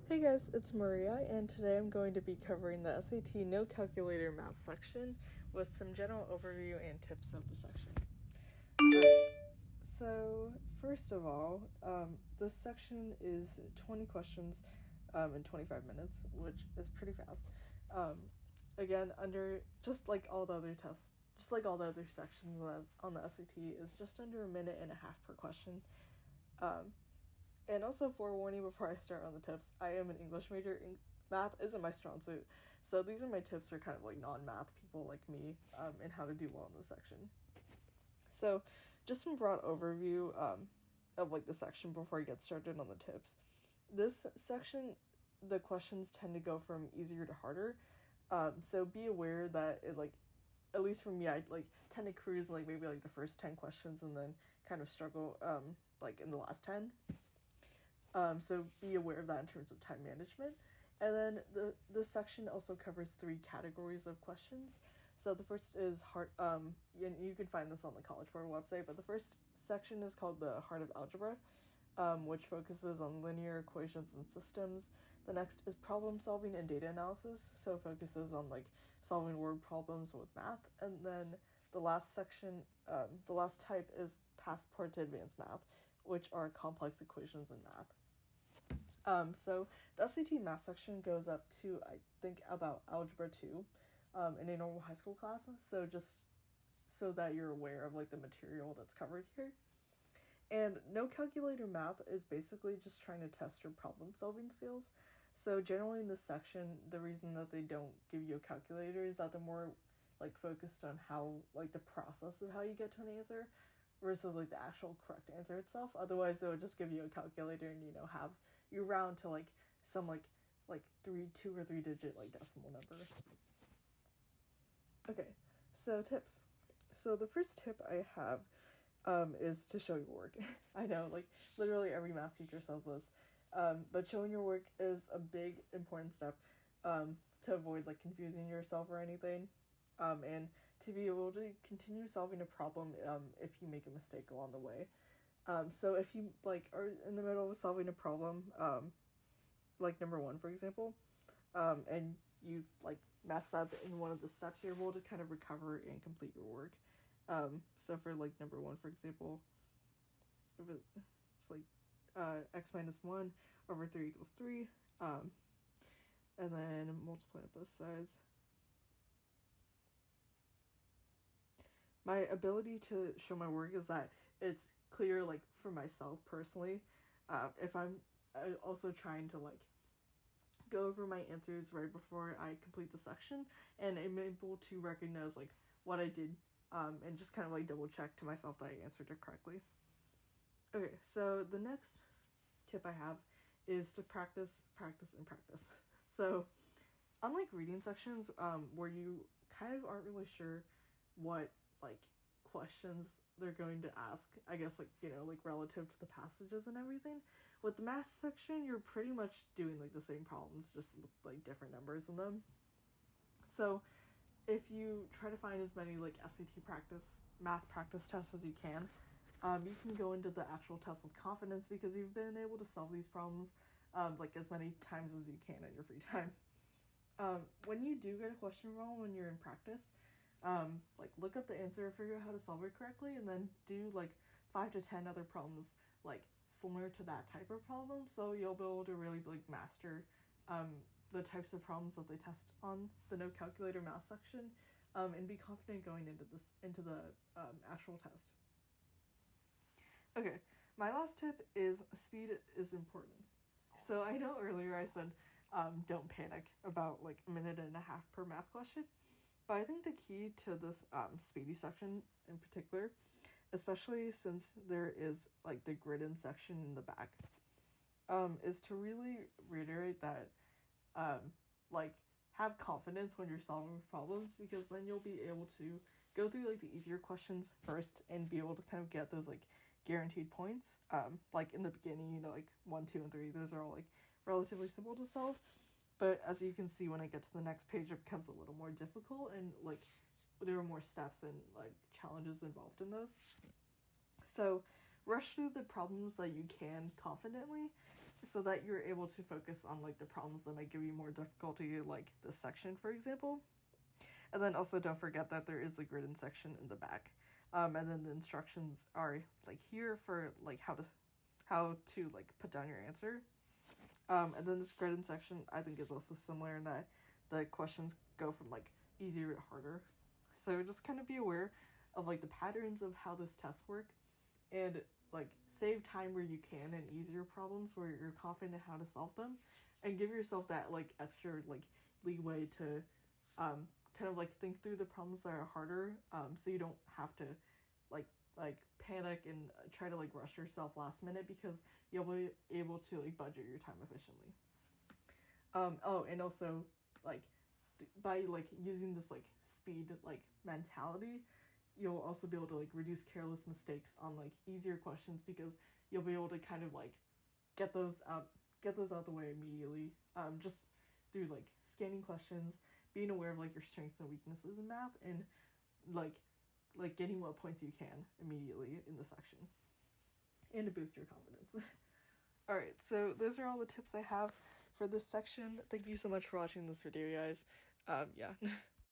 Hey guys, it's Maria, and today I'm going to be covering the SAT No Calculator Math section with some general overview and tips of the section. Alright, so first of all, this section is 20 questions in 25 minutes, which is pretty fast. Again, just like all the other tests, just like all the other sections on the SAT, is just under a minute and a half per question. And also, forewarning before I start on the tips, I am an English major. Math isn't my strong suit, so these are my tips for kind of like non-math people like me, and how to do well in this section. So, just some broad overview of like the section before I get started on the tips. This section, the questions tend to go from easier to harder, so be aware that it like, at least for me, I like tend to cruise like maybe like the first 10 questions and then kind of struggle like in the last 10. So be aware of that in terms of time management. And then this section also covers 3 categories of questions. So the first is heart. You can find this on the College Board website. But the first section is called the Heart of Algebra, which focuses on linear equations and systems. The next is problem solving and data analysis. So it focuses on like solving word problems with math. And then the last section, the last type is passport to advanced math, which are complex equations in math. So the SAT math section goes up to, I think, about Algebra 2 in a normal high school class. So just so that you're aware of like the material that's covered here. And no calculator math is basically just trying to test your problem solving skills. So generally in this section, the reason that they don't give you a calculator is that they're more like focused on how like the process of how you get to an answer versus like the actual correct answer itself. Otherwise they would just give you a calculator and have you round to like some like 2 or 3 digit like decimal number. Okay, so tips. So the first tip I have is to show your work. I know, like, literally every math teacher says this, but showing your work is a big, important step to avoid, like, confusing yourself or anything, and to be able to continue solving a problem if you make a mistake along the way. So if you, like, are in the middle of solving a problem, like number 1, for example, and you, like, mess up in one of the steps, you're able to kind of recover and complete your work. So for like number 1, for example, if it's like x minus 1 over 3 equals 3, and then multiply on both sides. My ability to show my work is that it's clear, like, for myself personally, if I'm also trying to like go over my answers right before I complete the section, and I'm able to recognize like what I did, and just kind of like double check to myself that I answered it correctly. Okay, so the next tip I have is to practice, practice, and practice. So, unlike reading sections, where you kind of aren't really sure what like questions they're going to ask, I guess like like relative to the passages and everything. With the math section, you're pretty much doing like the same problems, just with like different numbers in them. So, if you try to find as many like SAT practice, math practice tests as you can go into the actual test with confidence because you've been able to solve these problems like as many times as you can in your free time. When you do get a question wrong when you're in practice, like look up the answer, figure out how to solve it correctly, and then do like 5 to 10 other problems like similar to that type of problem, so you'll be able to really like master the types of problems that they test on the no calculator math section, and be confident going into the actual test. Okay, my last tip is speed is important. So I know earlier I said don't panic about like a minute and a half per math question, but I think the key to this speedy section in particular, especially since there is like the grid-in section in the back, is to really reiterate that like have confidence when you're solving problems, because then you'll be able to go through like the easier questions first and be able to kind of get those like guaranteed points. Like in the beginning, like 1, 2, and 3, those are all like relatively simple to solve. But as you can see, when I get to the next page, it becomes a little more difficult, and like there are more steps and like challenges involved in those. So rush through the problems that you can confidently, so that you're able to focus on like the problems that might give you more difficulty, like this section, for example. And then also don't forget that there is the written section in the back. And then the instructions are like here for like how to like put down your answer. And then this written section I think is also similar in that the questions go from like easier to harder. So just kind of be aware of like the patterns of how this test work, and like save time where you can in easier problems where you're confident in how to solve them, and give yourself that like extra like leeway to kind of like think through the problems that are harder, so you don't have to like panic and try to like rush yourself last minute, because you'll be able to like budget your time efficiently. Oh, and also like by like using this like speed like mentality, you'll also be able to like reduce careless mistakes on like easier questions, because you'll be able to kind of like get those out the way immediately, just through like scanning questions, being aware of like your strengths and weaknesses in math, and like getting what points you can immediately in the section, and to boost your confidence. All right, so those are all the tips I have for this section. Thank you so much for watching this video, guys. Yeah.